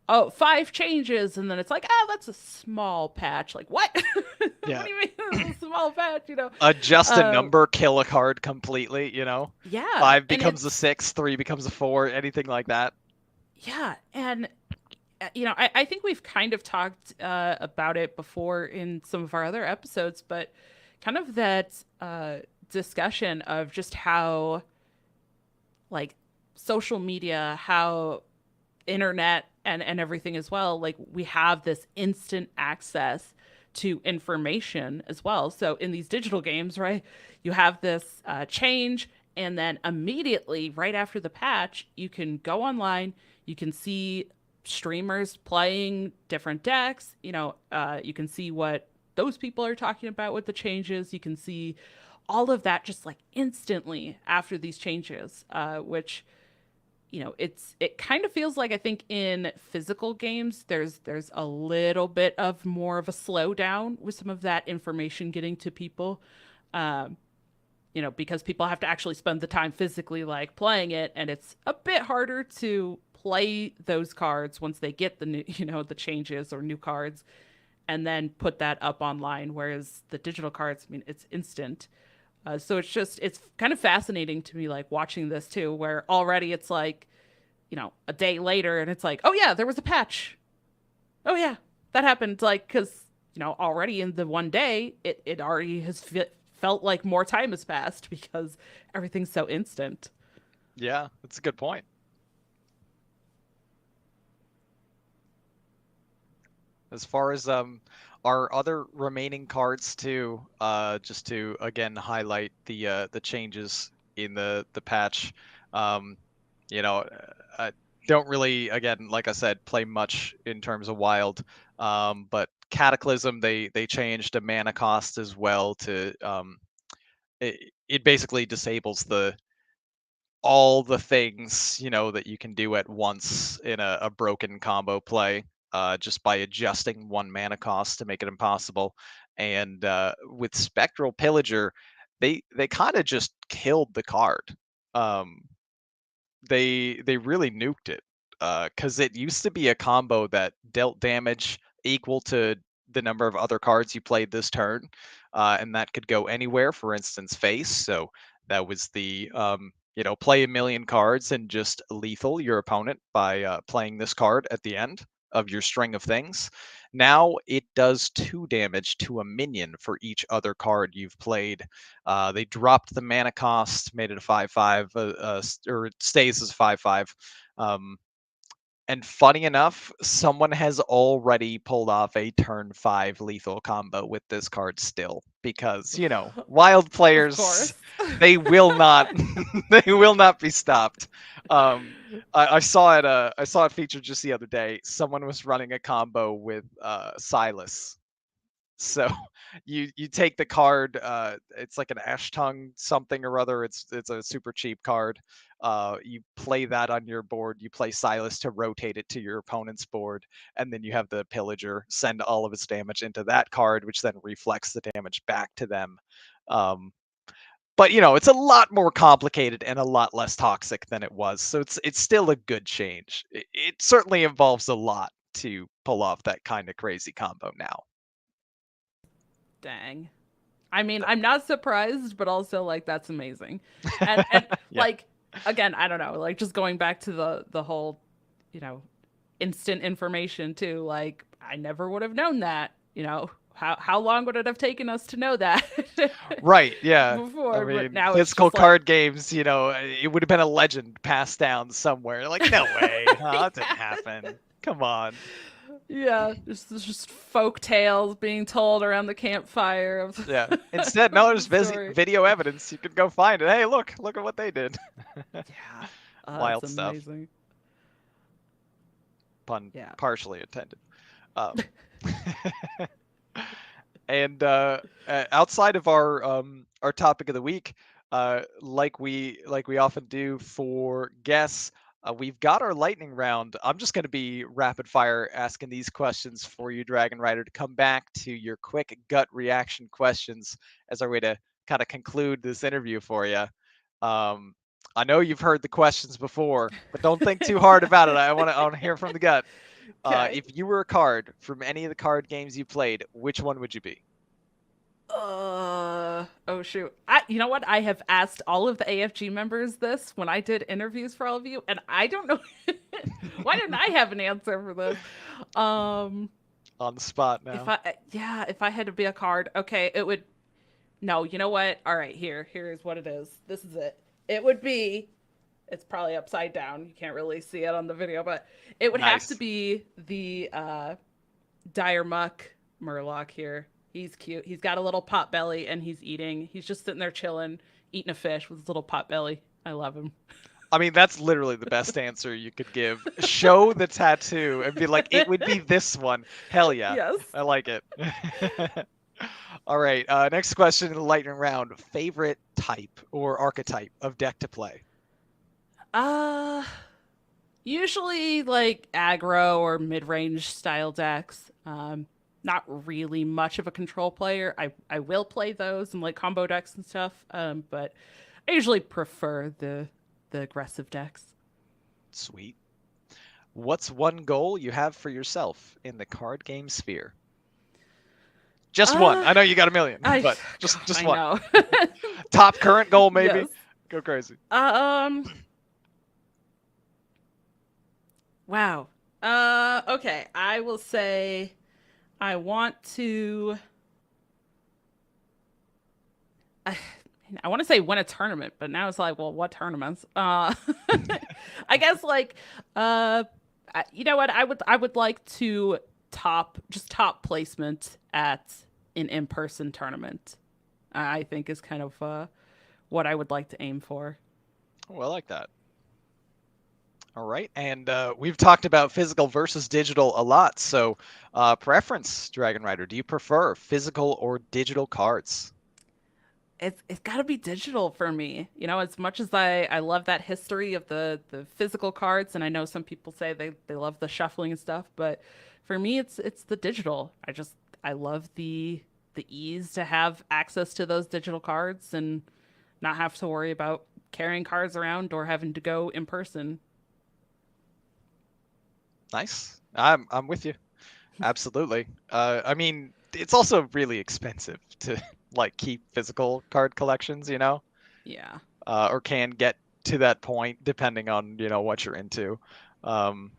Speaker 1: oh, 5 changes, and then it's like, that's a small patch. Like, what? What
Speaker 2: Yeah.
Speaker 1: do you mean it's a small patch?
Speaker 2: Adjust a
Speaker 1: Uh,
Speaker 2: number, kill a card completely.
Speaker 1: yeah,
Speaker 2: 5
Speaker 1: and
Speaker 2: becomes a 6, 3 becomes a 4, anything like that.
Speaker 1: yeah, and I think we've kind of talked about it before in some of our other episodes, but kind of that discussion of just how, like, social media, how internet and everything as well, like, we have this instant access to information as well. So in these digital games, right, you have this change, and then immediately right after the patch, you can go online, you can see streamers playing different decks. You can see what those people are talking about with the changes. You can see all of that just like instantly after these changes, which, it kind of feels like, I think in physical games there's a little bit of more of a slowdown with some of that information getting to people. Um, because people have to actually spend the time physically like playing it, and it's a bit harder to play those cards once they get the new, the changes or new cards, and then put that up online. Whereas the digital cards, I mean, it's instant. So it's kind of fascinating to me, like watching this too, where already it's like, a day later, and it's like, oh yeah, there was a patch. Oh yeah, that happened. Like, because, already in the one day, it already has felt like more time has passed because everything's so instant.
Speaker 2: Yeah, that's a good point. As far as our other remaining cards too, just to again highlight the changes in the patch. Um, I don't really, again, like I said, play much in terms of Wild. But Cataclysm, they changed the mana cost as well to it basically disables the all the things, that you can do at once in a broken combo play, just by adjusting one mana cost to make it impossible. And with Spectral Pillager, they kind of just killed the card. Um, they really nuked it, because it used to be a combo that dealt damage equal to the number of other cards you played this turn, and that could go anywhere. For instance, face. So that was the play a million cards and just lethal your opponent by playing this card at the end of your string of things. Now it does 2 damage to a minion for each other card you've played. They dropped the mana cost, made it a 5/5, or it stays as 5/5. Um, and funny enough, someone has already pulled off a turn 5 lethal combo with this card still, because wild
Speaker 1: Of
Speaker 2: players,
Speaker 1: course.
Speaker 2: they will not they will not be stopped. I saw it. I saw it featured just the other day. Someone was running a combo with Silas. So you take the card. It's like an Ash Tongue something or other. It's a super cheap card. You play that on your board. You play Silas to rotate it to your opponent's board, and then you have the Pillager send all of its damage into that card, which then reflects the damage back to them. Um, but it's a lot more complicated and a lot less toxic than it was. So it's still a good change. It certainly involves a lot to pull off that kind of crazy combo now.
Speaker 1: Dang. I mean, I'm not surprised, but also like that's amazing. And
Speaker 2: Yeah.
Speaker 1: like again, I don't know, like just going back to the whole, you know, instant information too. Like I never would have known that. How long would it have taken us to know that
Speaker 2: Right, yeah. I
Speaker 1: before? But
Speaker 2: mean,
Speaker 1: now it's
Speaker 2: physical
Speaker 1: just like,
Speaker 2: card games, it would have been a legend passed down somewhere. Like, no way, huh? That didn't happen. Come on.
Speaker 1: yeah, just folk tales being told around the campfire of
Speaker 2: Yeah. Instead, no,
Speaker 1: the
Speaker 2: there's
Speaker 1: story.
Speaker 2: video evidence. You can go find it. Hey, look at what they did.
Speaker 1: Yeah, that's
Speaker 2: Wild stuff.
Speaker 1: amazing.
Speaker 2: Pun
Speaker 1: Yeah.
Speaker 2: partially intended. Um, and outside of our topic of the week, like we often do for guests, we've got our lightning round. I'm just going to be rapid fire asking these questions for you, Dragon Rider, to come back to your quick gut reaction questions as our way to kind of conclude this interview for you. Um, I know you've heard the questions before, but don't think too hard about it. I want to hear from the gut.
Speaker 1: Okay.
Speaker 2: If you were a card from any of the card games you played, which one would you be?
Speaker 1: Oh shoot. You know what? I have asked all of the AFG members this when I did interviews for all of you, and I don't know why didn't I have an answer for this? Um,
Speaker 2: On the spot
Speaker 1: if
Speaker 2: now.
Speaker 1: I yeah, if I had to be a card, okay, it would no, you know what? All right, here's what it is. This is it. It would be it's probably upside down. You can't really see it on the video, but it would have to
Speaker 2: Nice.
Speaker 1: be the dire muck Murloc here. He's cute. He's got a little pot belly and he's eating. He's just sitting there chilling, eating a fish with his little pot belly. I love him.
Speaker 2: I mean, that's literally the best answer you could give. Show the tattoo and be like, it would be this one. Hell yeah.
Speaker 1: Yes.
Speaker 2: I like it. All right. Next question in the lightning round. Favorite type or archetype of deck to play?
Speaker 1: Uh Usually like aggro or mid-range style decks. Not really much of a control player. I will play those and like combo decks and stuff. But I usually prefer the aggressive decks.
Speaker 2: Sweet. What's one goal you have for yourself in the card game sphere? Just one.
Speaker 1: Uh
Speaker 2: I know you got a million,
Speaker 1: I
Speaker 2: but
Speaker 1: God,
Speaker 2: just
Speaker 1: I
Speaker 2: one.
Speaker 1: know.
Speaker 2: Top current goal, maybe.
Speaker 1: Yes.
Speaker 2: Go crazy.
Speaker 1: Um wow. Okay, I will say I want to I, I want to say win a tournament, but now it's like, well, what tournaments? I guess like you know what? I would like to top placement at an in-person tournament. I think is kind of what I would like to aim for.
Speaker 2: Oh, I like that. All right, and we've talked about physical versus digital a lot. So, preference, Dragon Rider, do you prefer physical or digital cards?
Speaker 1: it's got to be digital for me. You know, as much as I love that history of the physical cards, and I know some people say they love the shuffling and stuff, but for me, it's the digital. I love the ease to have access to those digital cards and not have to worry about carrying cards around or having to go in person.
Speaker 2: Nice. I'm with you. Absolutely. I mean, it's also really expensive to like keep physical card collections,
Speaker 1: Yeah.
Speaker 2: or can get to that point depending on, what you're into. Um,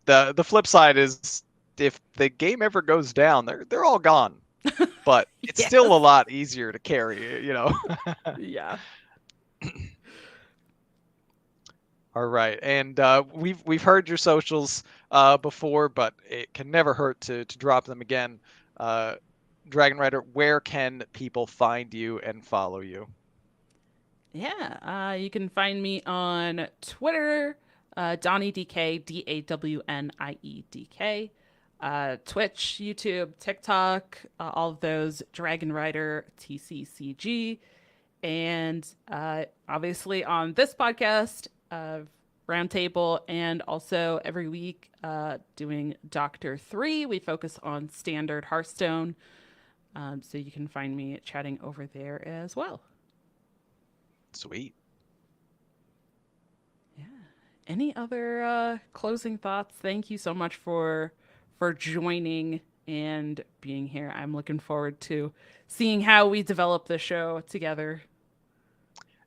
Speaker 2: the flip side is if the game ever goes down, they're all gone. But it's still a
Speaker 1: Yes.
Speaker 2: lot easier to carry.
Speaker 1: Yeah.
Speaker 2: All right, and we've heard your socials before, but it can never hurt to drop them again. Uh, Dragon Rider, where can people find you and follow you?
Speaker 1: Yeah. You can find me on Twitter, DonnieDK, DAWNIEDK, Twitch, YouTube, TikTok, all of those, Dragon Rider, TCCG, and obviously on this podcast, Roundtable, and also every week doing Doctor 3. We focus on standard Hearthstone. So you can find me chatting over there as well.
Speaker 2: Sweet.
Speaker 1: Yeah. Any other closing thoughts? Thank you so much for joining and being here. I'm looking forward to seeing how we develop the show together.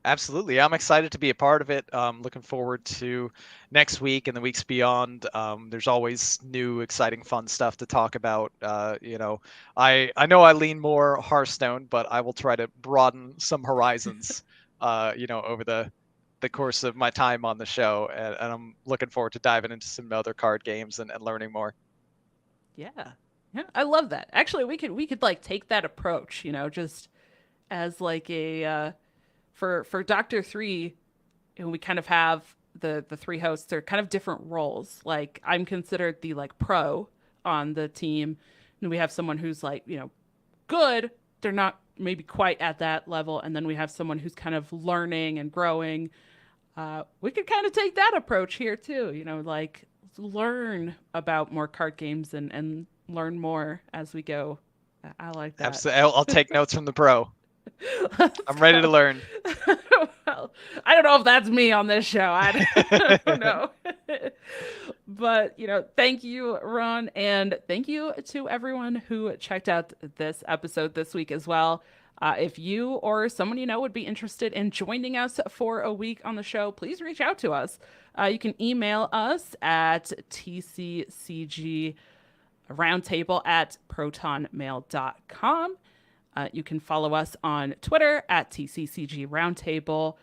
Speaker 2: Absolutely. I'm excited to be a part of it. Looking forward to next week and the weeks beyond. There's always new, exciting, fun stuff to talk about. I know I lean more Hearthstone, but I will try to broaden some horizons, over the course of my time on the show. And I'm looking forward to diving into some other card games and learning more.
Speaker 1: Yeah. Yeah, I love that. Actually, we could like take that approach, just as like a for Doctor 3, and we kind of have the three hosts are kind of different roles. Like I'm considered the like pro on the team, and we have someone who's like, good. They're not maybe quite at that level, and then we have someone who's kind of learning and growing. We could kind of take that approach here too, like learn about more card games and learn more as we go. I like that.
Speaker 2: Absolutely. I'll take notes from the pro.
Speaker 1: Let's
Speaker 2: I'm ready to
Speaker 1: go.
Speaker 2: learn.
Speaker 1: Well, I don't know if that's me on this show. I don't know. But, thank you, Ron. And thank you to everyone who checked out this episode this week as well. If you or someone you know would be interested in joining us for a week on the show, please reach out to us. You can email us at tccg roundtable at protonmail.com. You can follow us on Twitter at TCCG Roundtable.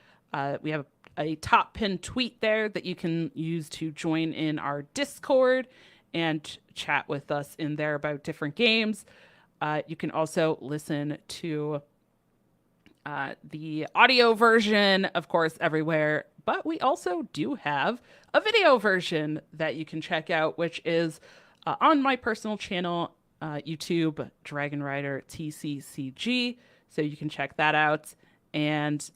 Speaker 1: We have a top pinned tweet there that you can use to join in our Discord and chat with us in there about different games. You can also listen to the audio version, of course, everywhere. But we also do have a video version that you can check out, which is on my personal channel, YouTube, Dragon Rider TCCG. So you can check that out. And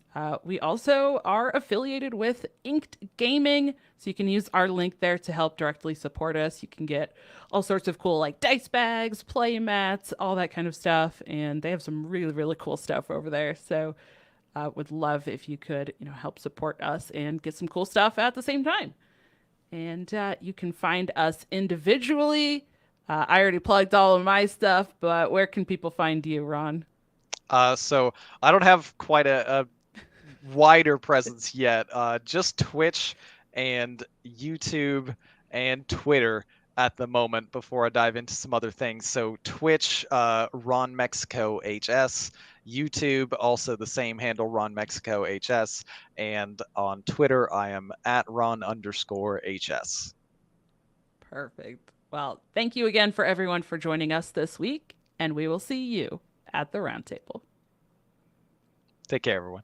Speaker 1: we also are affiliated with Inked Gaming. So you can use our link there to help directly support us. You can get all sorts of cool like dice bags, play mats, all that kind of stuff. And they have some really, really cool stuff over there. So would love if you could, help support us and get some cool stuff at the same time. And you can find us individually. I already plugged all of my stuff, but where can people find you, Ron?
Speaker 2: So I don't have quite a wider presence yet. Just Twitch and YouTube and Twitter at the moment before I dive into some other things. So Twitch, RonMexico HS. YouTube, also the same handle, RonMexico HS. And on Twitter, I am at Ron_HS.
Speaker 1: Perfect. Well, thank you again for everyone for joining us this week, and we will see you at the roundtable.
Speaker 2: Take care, everyone.